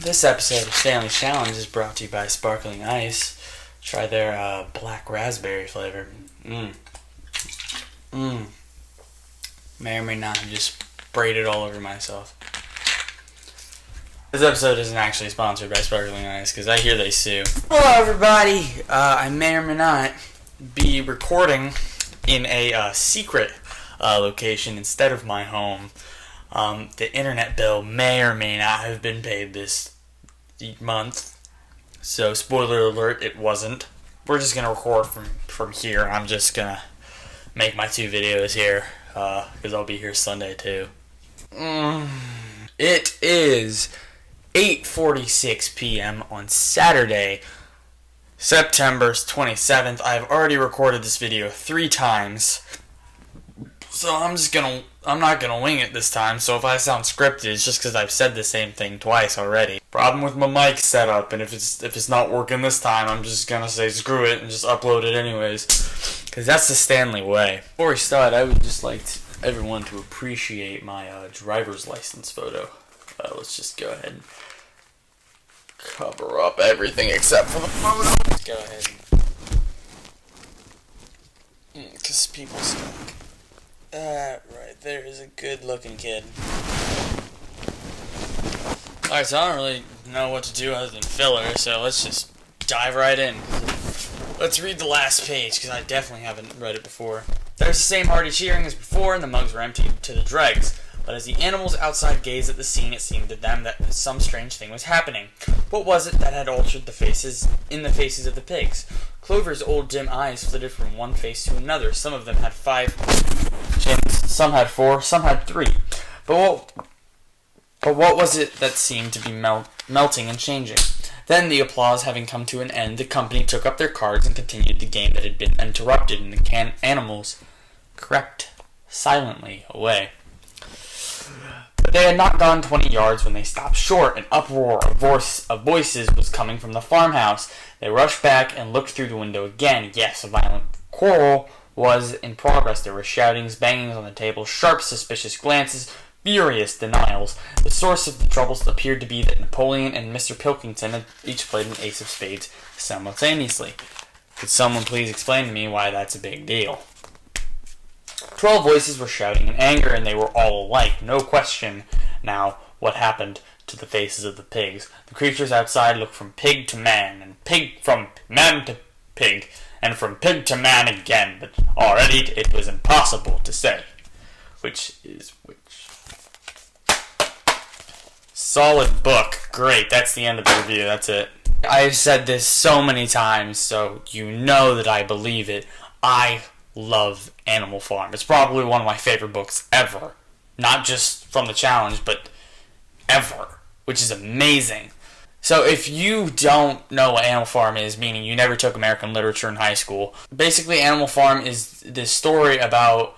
This episode of Stanley's Challenge is brought to you by Sparkling Ice. Try their black raspberry flavor. May or may not have just sprayed it all over myself. This episode isn't actually sponsored by Sparkling Ice because I hear they sue. Hello everybody! I may or may not be recording in a secret location instead of my home. The internet bill may or may not have been paid this month. So, spoiler alert, it wasn't. We're just going to record from here. I'm just going to make my 2 videos here, because I'll be here Sunday too. It is 8:46 p.m. on Saturday, September 27th. I've already recorded this video 3 times. So I'm not gonna wing it this time, so if I sound scripted, it's just because I've said the same thing twice already. Problem with my mic setup, and if it's not working this time, I'm just gonna say screw it and just upload it anyways. Because that's the Stanley way. Before we start, I would just like everyone to appreciate my driver's license photo. Let's just go ahead and cover up everything except for the photo. Let's go ahead and... because people suck. Right there is a good-looking kid. Alright, so I don't really know what to do other than filler, so let's just dive right in. Let's read the last page, because I definitely haven't read it before. There's the same hearty cheering as before, and the mugs were emptied to the dregs. But as the animals outside gazed at the scene, it seemed to them that some strange thing was happening. What was it that had altered the faces of the pigs? Clover's old dim eyes flitted from one face to another. Some of them had 5 chins, some had 4, some had 3. But what was it that seemed to be melting and changing? Then, the applause having come to an end, the company took up their cards and continued the game that had been interrupted, and the animals crept silently away. But they had not gone 20 yards when they stopped short. An uproar of voices was coming from the farmhouse. They rushed back and looked through the window again. Yes, a violent quarrel was in progress. There were shoutings, bangings on the table, sharp, suspicious glances, furious denials. The source of the troubles appeared to be that Napoleon and Mr. Pilkington had each played an ace of spades simultaneously. Could someone please explain to me why that's a big deal? 12 voices were shouting in anger, and they were all alike. No question now what happened to the faces of the pigs. The creatures outside looked from pig to man, and pig from man to pig, and from pig to man again, but already it was impossible to say which is which. Solid book. Great, that's the end of the review, that's it. I've said this so many times, so you know that I believe it. I love Animal Farm. It's probably one of my favorite books ever. Not just from the challenge, but ever. Which is amazing. So if you don't know what Animal Farm is, meaning you never took American literature in high school, basically Animal Farm is this story about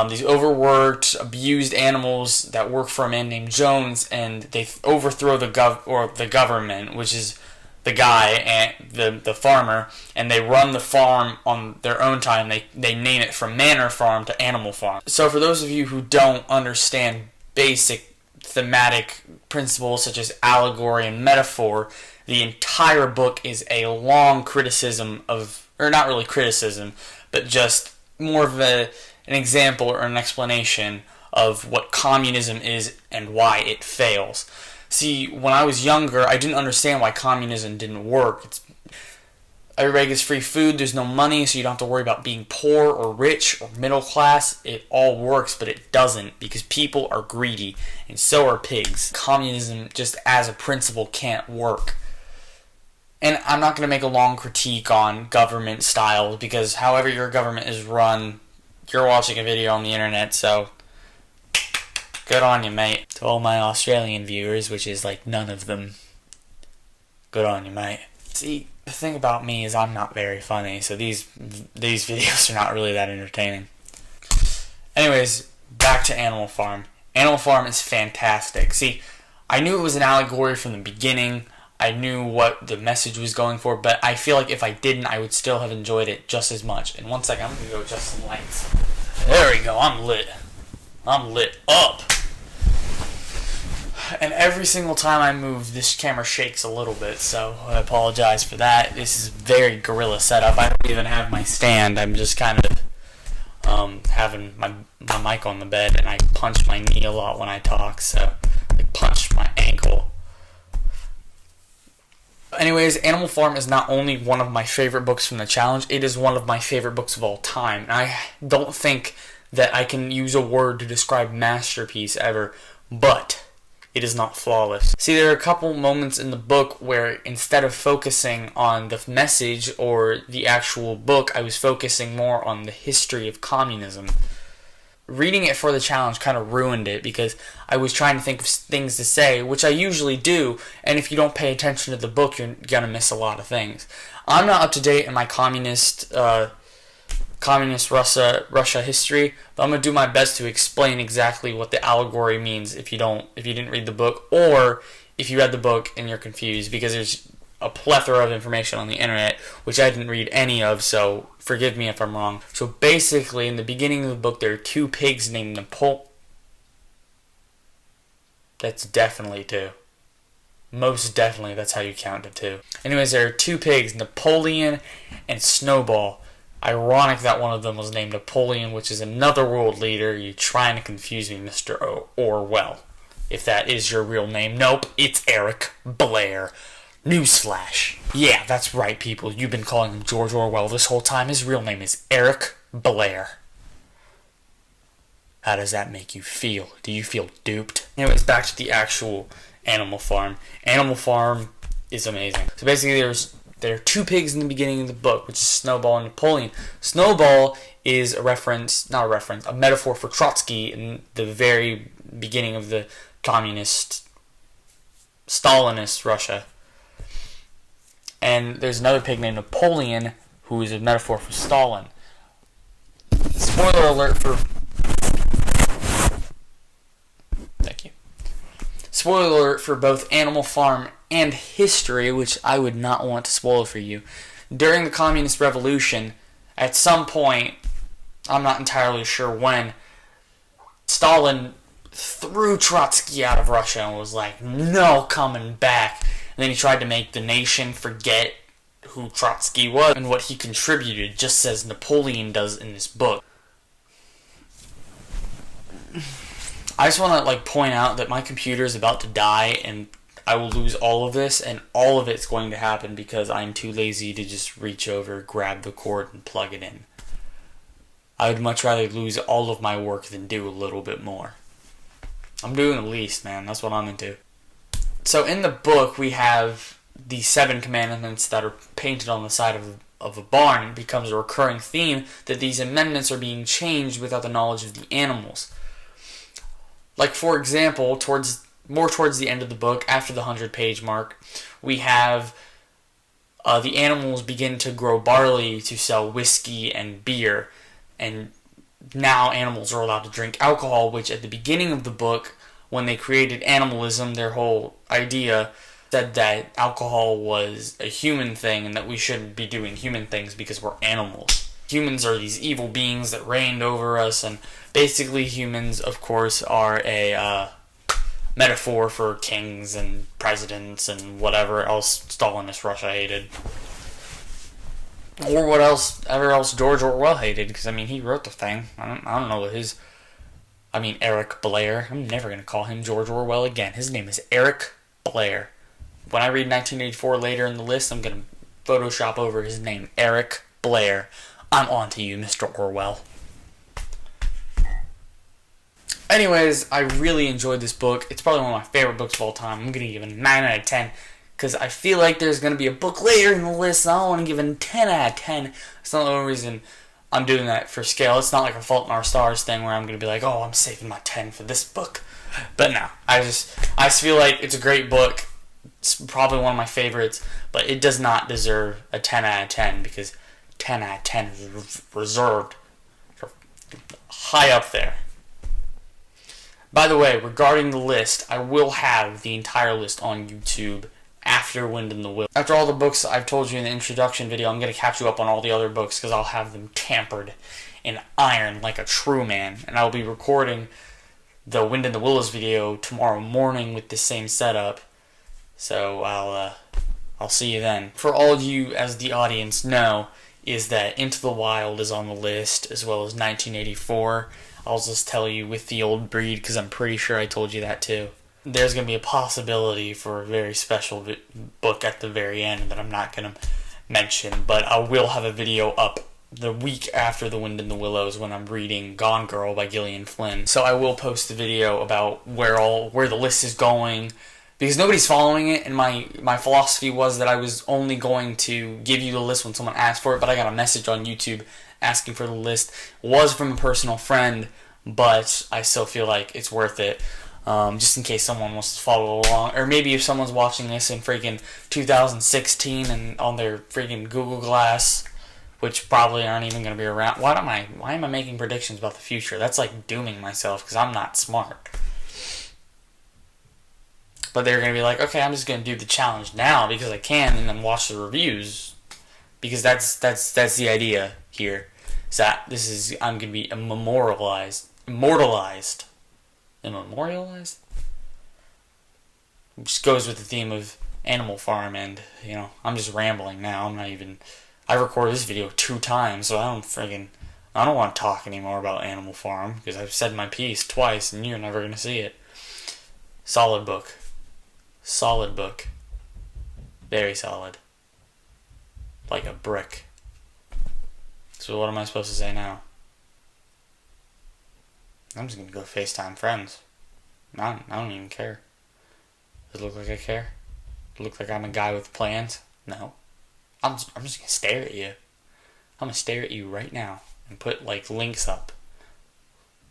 these overworked, abused animals that work for a man named Jones, and they overthrow the government, which is the guy and the farmer, and they run the farm on their own time. They name it from Manor Farm to Animal Farm. So for those of you who don't understand basic thematic principles such as allegory and metaphor, the entire book is a long criticism of, or not really criticism, but just more of an example or an explanation of what communism is and why it fails. See, when I was younger, I didn't understand why communism didn't work. Everybody gets free food, there's no money, so you don't have to worry about being poor or rich or middle class. It all works, but it doesn't, because people are greedy, and so are pigs. Communism, just as a principle, can't work. And I'm not going to make a long critique on government styles, because however your government is run, you're watching a video on the internet, so good on you, mate. To all my Australian viewers, which is like none of them, good on you, mate. See, the thing about me is I'm not very funny, so these videos are not really that entertaining. Anyways, back to Animal Farm. Animal Farm is fantastic. See, I knew it was an allegory from the beginning. I knew what the message was going for, but I feel like if I didn't, I would still have enjoyed it just as much. And one second, I'm going to go adjust some lights. There we go, I'm lit. I'm lit up. And every single time I move, this camera shakes a little bit, so I apologize for that. This is very guerrilla setup. I don't even have my stand. I'm just kind of having my mic on the bed, and I punch my knee a lot when I talk, so I punched my ankle. Anyways, Animal Farm is not only one of my favorite books from the challenge, it is one of my favorite books of all time. And I don't think that I can use a word to describe masterpiece ever, but it is not flawless. See, there are a couple moments in the book where instead of focusing on the message or the actual book, I was focusing more on the history of communism. Reading it for the challenge kind of ruined it because I was trying to think of things to say, which I usually do, and if you don't pay attention to the book, you're gonna miss a lot of things. I'm not up to date in my communist Russia history, but I'm gonna do my best to explain exactly what the allegory means if you didn't read the book, or if you read the book and you're confused, because there's a plethora of information on the internet which I didn't read any of, so forgive me if I'm wrong. So basically, in the beginning of the book, there are two pigs named Napoleon. That's definitely two. Most definitely, that's how you count to two. Anyways, there are two pigs, Napoleon and Snowball. Ironic that one of them was named Napoleon, which is another world leader. You're trying to confuse me, Mr. Orwell. If that is your real name. Nope, it's Eric Blair. Newsflash. Yeah, that's right, people. You've been calling him George Orwell this whole time. His real name is Eric Blair. How does that make you feel? Do you feel duped? Anyways, back to the actual Animal Farm. Animal Farm is amazing. So basically, there are two pigs in the beginning of the book, which is Snowball and Napoleon. Snowball is a metaphor for Trotsky in the very beginning of the communist, Stalinist Russia. And there's another pig named Napoleon, who is a metaphor for Stalin. Spoiler alert for... Thank you. Spoiler alert for both Animal Farm and history, which I would not want to spoil for you. During the Communist Revolution, at some point, I'm not entirely sure when, Stalin threw Trotsky out of Russia and was like, no coming back. And then he tried to make the nation forget who Trotsky was and what he contributed, just as Napoleon does in this book. I just want to point out that my computer is about to die and I will lose all of this, and all of it's going to happen because I'm too lazy to just reach over, grab the cord, and plug it in. I would much rather lose all of my work than do a little bit more. I'm doing the least, man. That's what I'm into. So in the book, we have the 7 commandments that are painted on the side of a barn. It becomes a recurring theme that these amendments are being changed without the knowledge of the animals. Like, for example, towards the end of the book, after the 100-page mark, we have the animals begin to grow barley to sell whiskey and beer, and now animals are allowed to drink alcohol, which at the beginning of the book, when they created animalism, their whole idea said that alcohol was a human thing and that we shouldn't be doing human things because we're animals. Humans are these evil beings that reigned over us, and basically humans, of course, are a metaphor for kings and presidents and whatever else Stalinist Russia hated. Or whatever else George Orwell hated, because, he wrote the thing. I don't know what his... Eric Blair. I'm never going to call him George Orwell again. His name is Eric Blair. When I read 1984 later in the list, I'm going to Photoshop over his name, Eric Blair. I'm on to you, Mr. Orwell. Anyways, I really enjoyed this book. It's probably one of my favorite books of all time. I'm going to give it a 9 out of 10. Because I feel like there's going to be a book later in the list, and I don't want to give it a 10 out of 10. It's not the only reason I'm doing that for scale. It's not like a Fault in Our Stars thing where I'm going to be like, oh, I'm saving my 10 for this book. But no, I just feel like it's a great book. It's probably one of my favorites, but it does not deserve a 10 out of 10 because 10 out of 10 is reserved for high up there. By the way, regarding the list, I will have the entire list on YouTube after Wind in the Will. After all the books I've told you in the introduction video, I'm going to catch you up on all the other books because I'll have them tampered in iron like a true man. And I'll be recording the Wind in the Willows video tomorrow morning with the same setup. So I'll see you then. For all of you, as the audience know, is that Into the Wild is on the list, as well as 1984. I'll just tell you with the old breed, because I'm pretty sure I told you that too. There's going to be a possibility for a very special book at the very end that I'm not going to mention, but I will have a video up the week after The Wind in the Willows when I'm reading Gone Girl by Gillian Flynn. So I will post a video about where the list is going, because nobody's following it, and my philosophy was that I was only going to give you the list when someone asked for it, but I got a message on YouTube asking for the list. It was from a personal friend, but I still feel like it's worth it, just in case someone wants to follow along. Or maybe if someone's watching this in freaking 2016 and on their freaking Google Glass, which probably aren't even going to be around. Why am I making predictions about the future? That's like dooming myself, because I'm not smart. But they're going to be like, okay, I'm just going to do the challenge now because I can, and then watch the reviews, because that's the idea here. Is that I'm going to be immortalized. Immortalized. It just goes with the theme of Animal Farm, and I'm just rambling now. I recorded this video 2 times, so I don't want to talk anymore about Animal Farm, because I've said my piece twice and you're never going to see it. Solid book. Very solid. Like a brick. So what am I supposed to say now? I'm just going to go FaceTime friends. I don't even care. Does it look like I care? Does it look like I'm a guy with plans? No. I'm just going to stare at you. I'm going to stare at you right now and put links up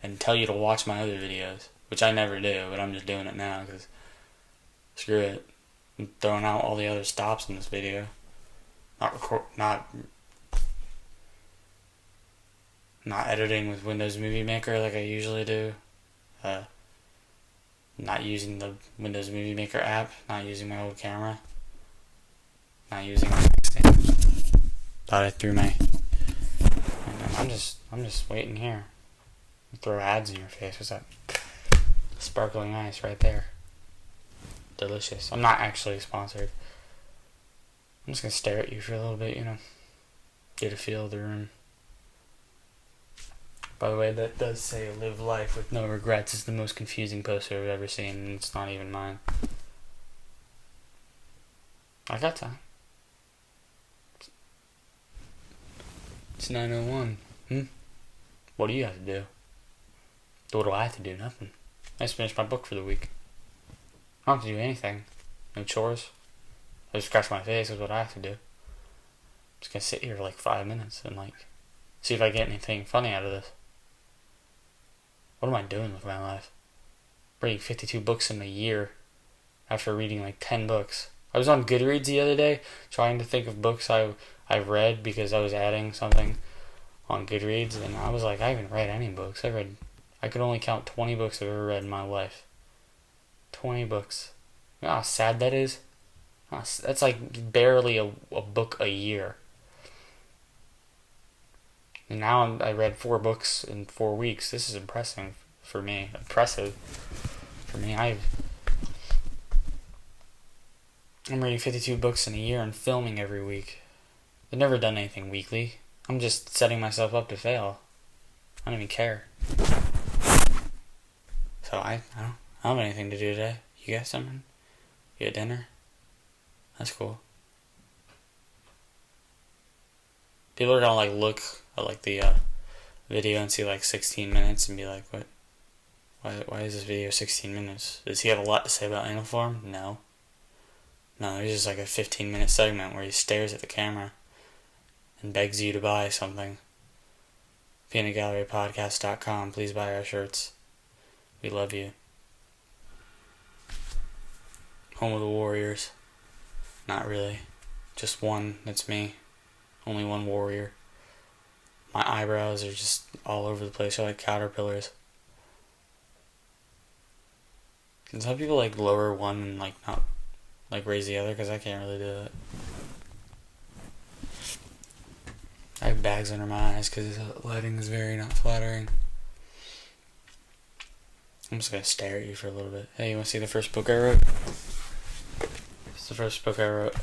and tell you to watch my other videos, which I never do, but I'm just doing it now because screw it. I'm throwing out all the other stops in this video. Not editing with Windows Movie Maker like I usually do. Not using the Windows Movie Maker app. Not using my old camera. Not using my stand. Thought I threw my. I'm just waiting here. Throw ads in your face. What's that? Sparkling ice right there. Delicious. I'm not actually sponsored. I'm just gonna stare at you for a little bit, get a feel of the room. By the way, that does say "Live life with no regrets." It's the most confusing poster I've ever seen, and it's not even mine. I got time. It's 9:01. What do you have to do? What do I have to do? Nothing. I just finished my book for the week. I don't have to do anything. No chores. I just scratch my face is what I have to do. I'm just gonna sit here for 5 minutes and see if I get anything funny out of this. What am I doing with my life? Reading 52 books in a year after reading 10 books. I was on Goodreads the other day trying to think of books I read because I was adding something on Goodreads, and I was like, I haven't read any books. I could only count 20 books I've ever read in my life. 20 books. You know how sad that is? That's barely a book a year. And now I read 4 books in 4 weeks. This is impressive for me. I'm reading 52 books in a year and filming every week. I've never done anything weekly. I'm just setting myself up to fail. I don't even care. So I don't have anything to do today. You got something? You got dinner? That's cool. People are gonna look at the video and see 16 minutes and be like, what? Why is this video 16 minutes? Does he have a lot to say about Animal Farm? No. No, there's just a 15-minute segment where he stares at the camera and begs you to buy something. peanutgallerypodcast.com. Please buy our shirts. We love you. Home of the Warriors. Not really. Just one. That's me. Only one warrior. My eyebrows are just all over the place. They're like caterpillars. Can some people lower one and not raise the other? Because I can't really do it. I have bags under my eyes because the lighting is very not flattering. I'm just gonna stare at you for a little bit. Hey, you wanna see the first book I wrote? It's the first book I wrote.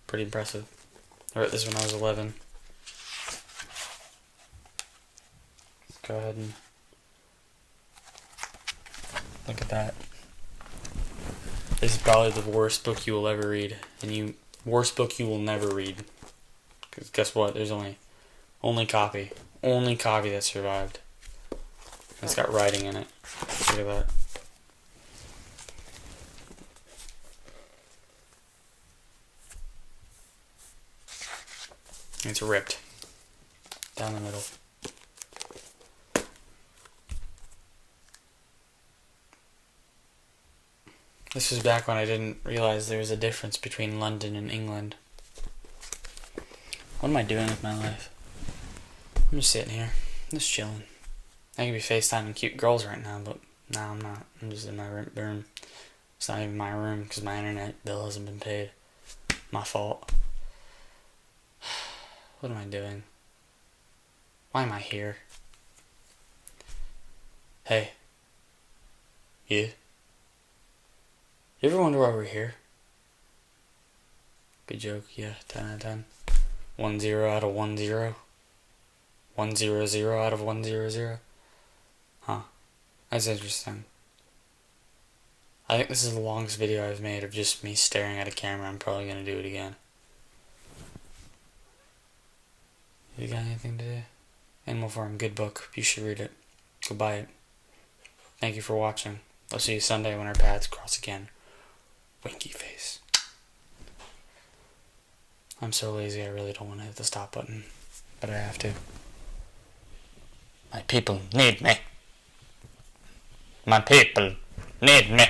Pretty impressive. I wrote this when I was 11. Let's go ahead and look at that. This is probably the worst book you will ever read, and worst book you will never read. Because guess what? There's only copy that survived. It's got writing in it. Look at that. It's ripped down the middle. This was back when I didn't realize there was a difference between London and England. What am I doing with my life? I'm just sitting here, just chilling. I could be FaceTiming cute girls right now, but no, I'm not. I'm just in my room. It's not even my room because my internet bill hasn't been paid. My fault. What am I doing? Why am I here? Hey. You? You ever wonder why we're here? Good joke, yeah, 10 out of 10. 1-0 out of 1-0. 1-0-0 out of 1-0-0. Huh. That's interesting. I think this is the longest video I've made of just me staring at a camera. I'm probably gonna do it again. You got anything to do? Animal Farm, good book. You should read it. Go buy it. Thank you for watching. I'll see you Sunday when our paths cross again. Winky face. I'm so lazy I really don't want to hit the stop button. But I have to. My people need me. My people need me.